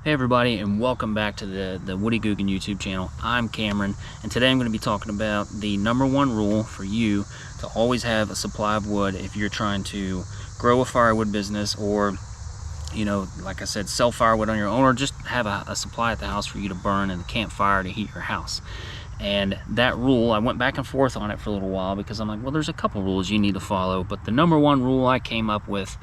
Hey everybody, and welcome back to the Woody Googan YouTube channel. I'm Cameron, and today I'm going to be talking about the #1 rule for you to always have a supply of wood if you're trying to grow a firewood business, or like I said, sell firewood on your own, or just have a supply at the house for you to burn in the campfire to heat your house. And that rule, I went back and forth on it for a little while because I'm like, well, there's a couple rules you need to follow, but the #1 rule I came up with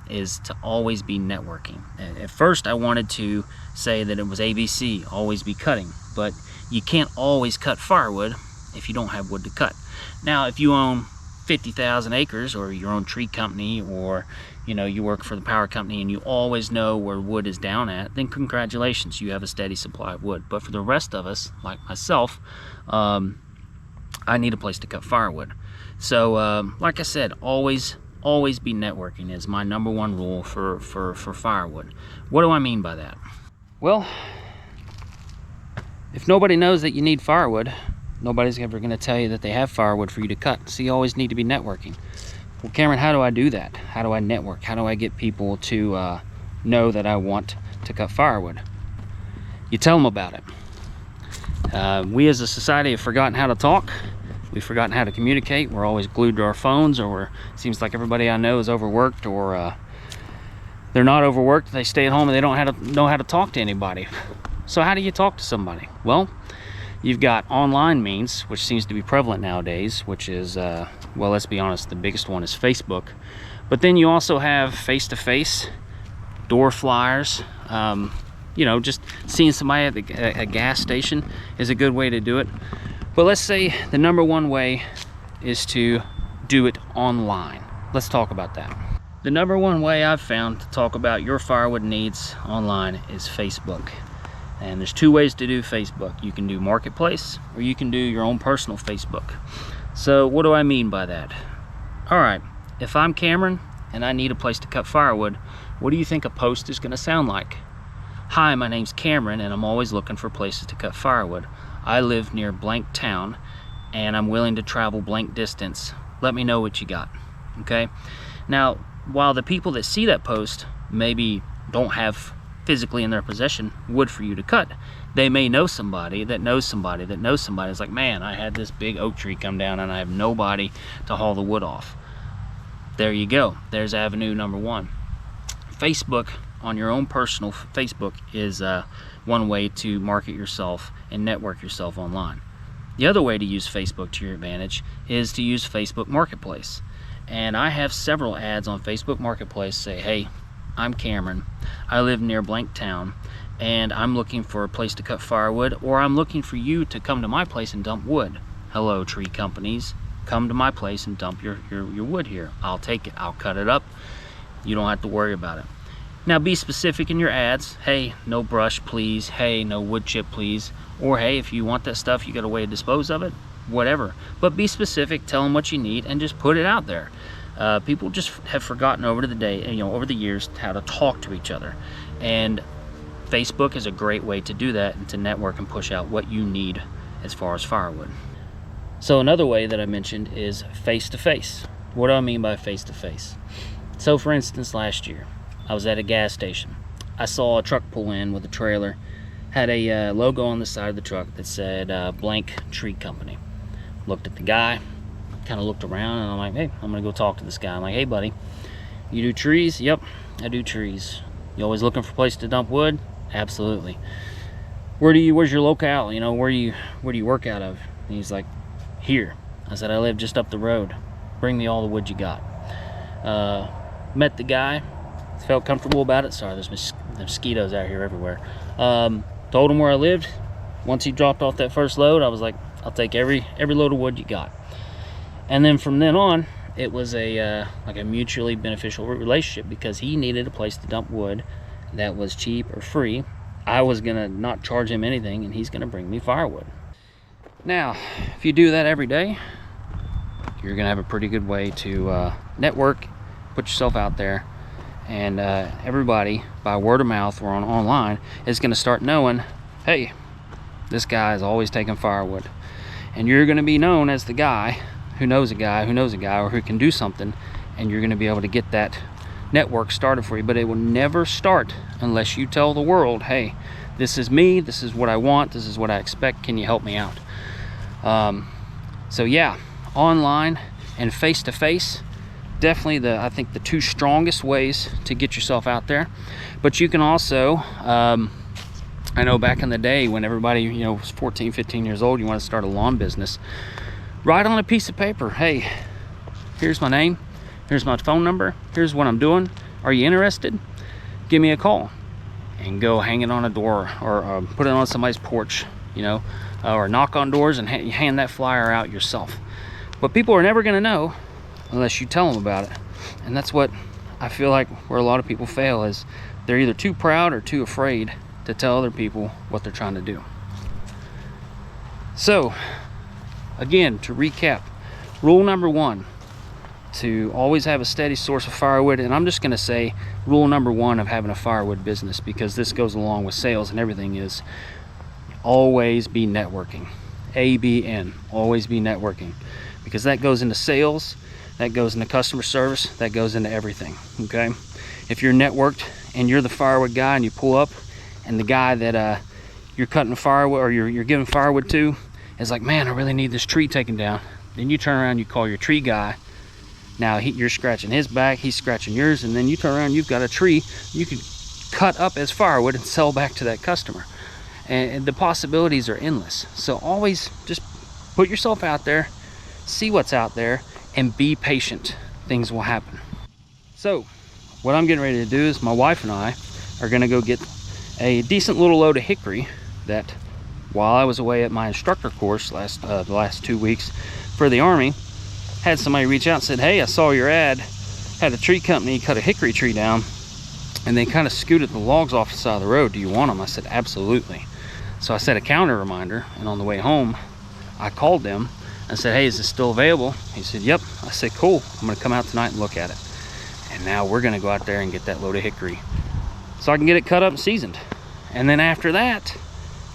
is to always be networking. At first I wanted to say that it was ABC, always be cutting, but you can't always cut firewood if you don't have wood to cut. Now if you own 50,000 acres, or your own tree company, or you work for the power company and you always know where wood is down at, then congratulations, you have a steady supply of wood. But for the rest of us, like myself, I need a place to cut firewood. So like I said, always be networking is my #1 rule for firewood. What do I mean by that? Well, if nobody knows that you need firewood, nobody's ever going to tell you that they have firewood for you to cut. So you always need to be networking. Well, Cameron, how do I do that? How do I network? How do I get people to know that I want to cut firewood? You tell them about it. We as a society have forgotten how to talk. We've forgotten how to communicate. We're always glued to our phones, or it seems like everybody I know is overworked, or they're not overworked. They stay at home and they don't know how to talk to anybody. So how do you talk to somebody? Well, you've got online means, which seems to be prevalent nowadays, which is, well, let's be honest, the biggest one is Facebook. But then you also have face-to-face, door flyers. Just seeing somebody at a gas station is a good way to do it. But let's say the #1 way is to do it online. Let's talk about that. The #1 way I've found to talk about your firewood needs online is Facebook. And there's 2 ways to do Facebook. You can do Marketplace, or you can do your own personal Facebook. So what do I mean by that? All right, if I'm Cameron and I need a place to cut firewood, what do you think a post is going to sound like? Hi, my name's Cameron, and I'm always looking for places to cut firewood. I live near blank town, and I'm willing to travel blank distance. Let me know what you got, okay? Now, while the people that see that post maybe don't have physically in their possession wood for you to cut, they may know somebody that knows somebody that knows somebody. It's like, man, I had this big oak tree come down and I have nobody to haul the wood off. There you go. There's avenue #1. Facebook, on your own personal Facebook, is one way to market yourself and network yourself online. The other way to use Facebook to your advantage is to use Facebook Marketplace. And I have several ads on Facebook Marketplace say, hey, I'm Cameron, I live near blank town, and I'm looking for a place to cut firewood, or I'm looking for you to come to my place and dump wood. Hello, tree companies, come to my place and dump your wood here. I'll take it, I'll cut it up. You don't have to worry about it. Now be specific in your ads. Hey, no brush please. Hey, no wood chip please. Or hey, if you want that stuff, you got a way to dispose of it, whatever. But be specific, tell them what you need, and just put it out there. People just have forgotten over the years how to talk to each other. And Facebook is a great way to do that and to network and push out what you need as far as firewood. So another way that I mentioned is face-to-face. What do I mean by face-to-face? So for instance, last year, I was at a gas station. I saw a truck pull in with a trailer, had a logo on the side of the truck that said blank tree company. Looked at the guy, kind of looked around, and I'm like, hey, I'm gonna go talk to this guy. I'm like, hey buddy, you do trees? Yep, I do trees. You always looking for a place to dump wood? Absolutely. Where's your locale? Where do you work out of? And he's like, here. I said, I live just up the road. Bring me all the wood you got. Met the guy, felt comfortable about it. Sorry, there's mosquitoes out here everywhere. Told him where I lived. Once he dropped off that first load, I was like, I'll take every load of wood you got. And then from then on, it was like a mutually beneficial relationship, because he needed a place to dump wood that was cheap or free. I was gonna not charge him anything, and he's gonna bring me firewood. Now, if you do that every day, you're gonna have a pretty good way to network, put yourself out there, and everybody, by word of mouth or online, is going to start knowing, hey, this guy is always taking firewood. And you're going to be known as the guy who knows a guy who knows a guy, or who can do something, and you're going to be able to get that network started for you, but it will never start unless you tell the world, hey, this is me, this is what I want, this is what I expect, can you help me out? So yeah, online and face-to-face, definitely I think the two strongest ways to get yourself out there. But you can also, I know back in the day when everybody, was 14, 15 years old, you want to start a lawn business, write on a piece of paper, hey, here's my name, here's my phone number, here's what I'm doing, are you interested? Give me a call. And go hang it on a door, or put it on somebody's porch, or knock on doors and hand that flyer out yourself. But people are never going to know unless you tell them about it. And that's what I feel like where a lot of people fail, is they're either too proud or too afraid to tell other people what they're trying to do. So again, to recap, rule number 1, to always have a steady source of firewood. And I'm just going to say rule number 1 of having a firewood business, because this goes along with sales and everything, is always be networking. ABN, always be networking, because that goes into sales, that goes into customer service, that goes into everything. Okay, if you're networked and you're the firewood guy and you pull up and the guy that you're cutting firewood, or you're giving firewood to, is like, man, I really need this tree taken down, then you turn around, you call your tree guy. Now you're scratching his back, he's scratching yours, and then you turn around, you've got a tree you can cut up as firewood and sell back to that customer. And the possibilities are endless. So always just put yourself out there, see what's out there, and be patient. Things will happen. So what I'm getting ready to do is my wife and I are going to go get a decent little load of hickory that, while I was away at my instructor course the last 2 weeks for the Army, had somebody reach out and said, hey, I saw your ad, had a tree company cut a hickory tree down and they kind of scooted the logs off the side of the road, do you want them? I said, absolutely. So I set a counter reminder, and on the way home I called them and said, hey, is this still available? He said, yep. I said, cool, I'm gonna come out tonight and look at it. And now we're gonna go out there and get that load of hickory so I can get it cut up and seasoned. And then after that,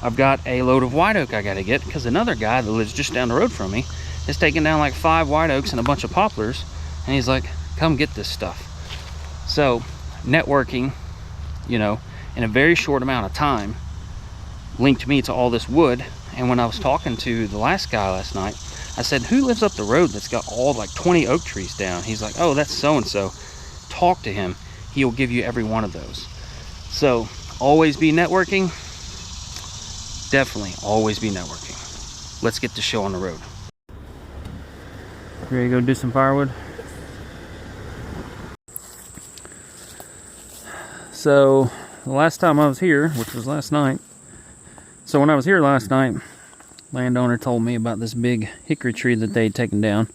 I've got a load of white oak I gotta get, because another guy that lives just down the road from me is taking down like 5 white oaks and a bunch of poplars, and he's like, come get this stuff. So networking, in a very short amount of time, linked me to all this wood. And when I was talking to the last guy last night, I said, who lives up the road that's got all like 20 oak trees down? He's like, oh, that's so and so. Talk to him, he'll give you every one of those. So always be networking. Definitely always be networking. Let's get the show on the road. Ready to go do some firewood? So the last time I was here, which was last night, so when I was here last night, landowner told me about this big hickory tree that they'd taken down,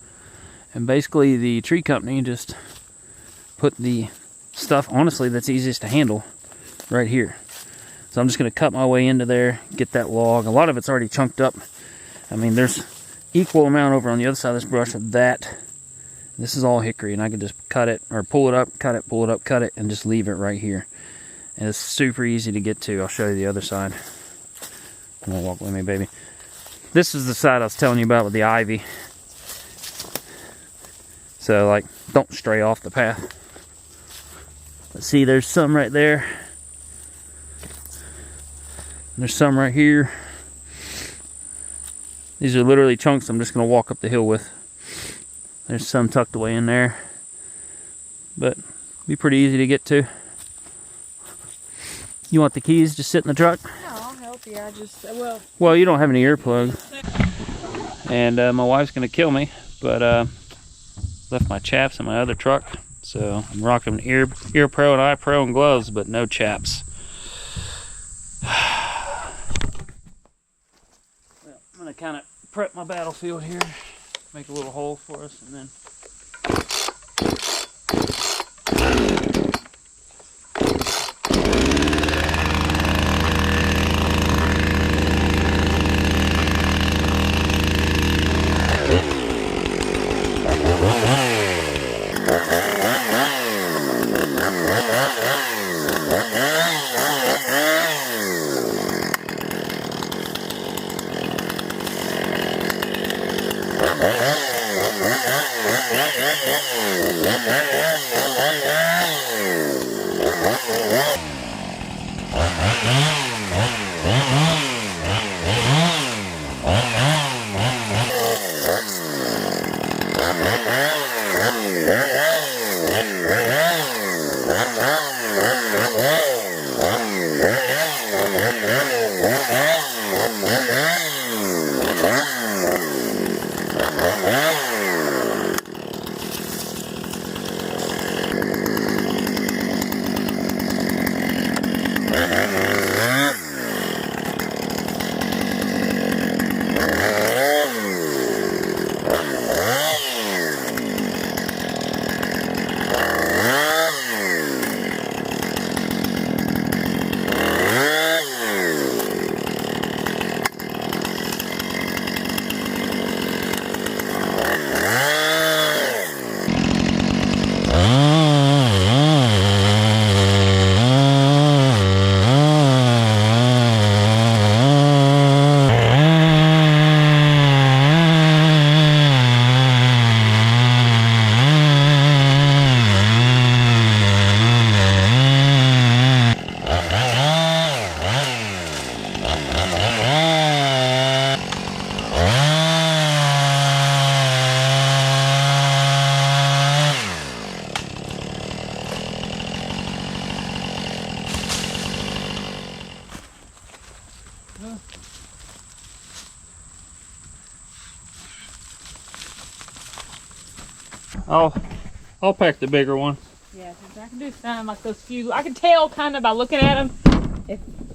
and basically the tree company just put the stuff, honestly, that's easiest to handle right here. So I'm just going to cut my way into there, get that log. A lot of it's already chunked up. I mean, there's equal amount over on the other side of this brush of that. This is all hickory, and I can just cut it, or pull it up, cut it, pull it up, cut it, and just leave it right here. And it's super easy to get to. I'll show you the other side. Come on, walk with me, baby. This is the side I was telling you about with the ivy. So, like, don't stray off the path. Let's see, there's some right there. There's some right here. These are literally chunks I'm just going to walk up the hill with. There's some tucked away in there, but be pretty easy to get to. You want the keys? Just sit in the truck? No, I'll help you. I just, well, you don't have any earplugs. And my wife's going to kill me, but left my chaps in my other truck. So I'm rocking an ear pro and eye pro and gloves, but no chaps. Well, I'm going to kind of prep my battlefield here. Make a little hole for us, and then I'll pack the bigger one. Yeah, because I can do something like those few. I can tell kind of by looking at them,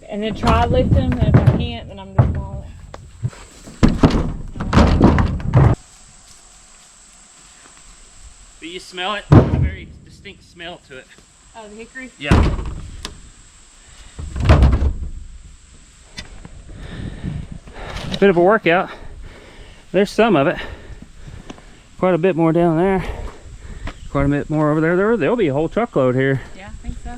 and then try to lift them. And if I can't, then I'm just going. But you smell it? A very distinct smell to it. Oh, the hickory? Yeah. Bit of a workout. There's some of it. Quite a bit more down there. Quite a bit more over there. There'll be a whole truckload here. Yeah, I think so.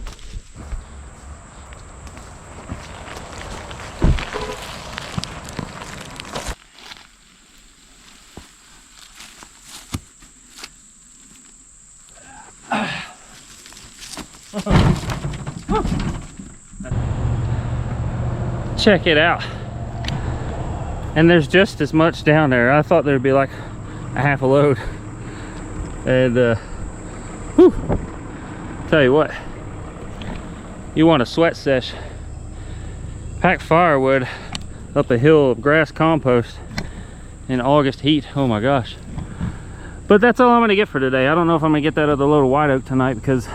Check it out. And there's just as much down there. I thought there'd be like a half a load. And whew, tell you what, you want a sweat sesh, pack firewood up a hill of grass compost in August heat. Oh my gosh. But that's all I'm gonna get for today. I don't know if I'm gonna get that other load of white oak tonight, because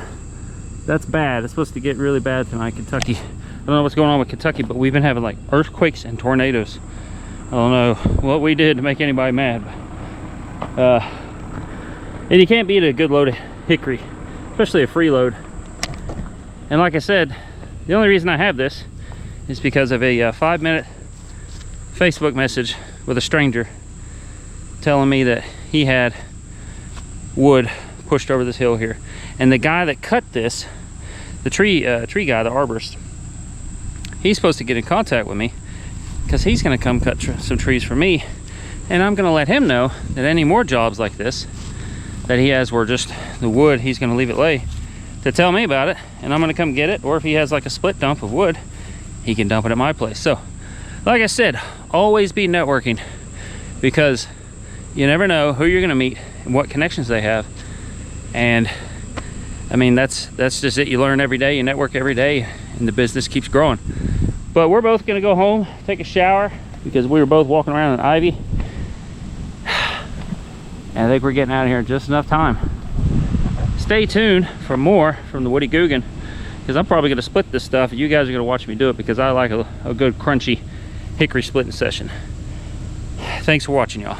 that's bad. It's supposed to get really bad tonight, Kentucky. I don't know what's going on with Kentucky, but we've been having like earthquakes and tornadoes. I don't know what we did to make anybody mad. And you can't beat a good load of hickory, especially a free load. And like I said, the only reason I have this is because of a 5-minute Facebook message with a stranger telling me that he had wood pushed over this hill here. And the guy that cut this, the tree guy, the arborist, he's supposed to get in contact with me because he's going to come cut some trees for me. And I'm going to let him know that any more jobs like this that he has where just the wood, he's going to leave it lay, to tell me about it, and I'm going to come get it. Or if he has like a split dump of wood, he can dump it at my place. So like I said, always be networking, because you never know who you're going to meet and what connections they have. And I mean, that's just it. You learn every day, you network every day, and the business keeps growing. But we're both going to go home, take a shower, because we were both walking around in ivy. And I think we're getting out of here in just enough time. Stay tuned for more from the Woody Googan, because I'm probably going to split this stuff. You guys are going to watch me do it, because I like a good crunchy hickory splitting session. Thanks for watching, y'all.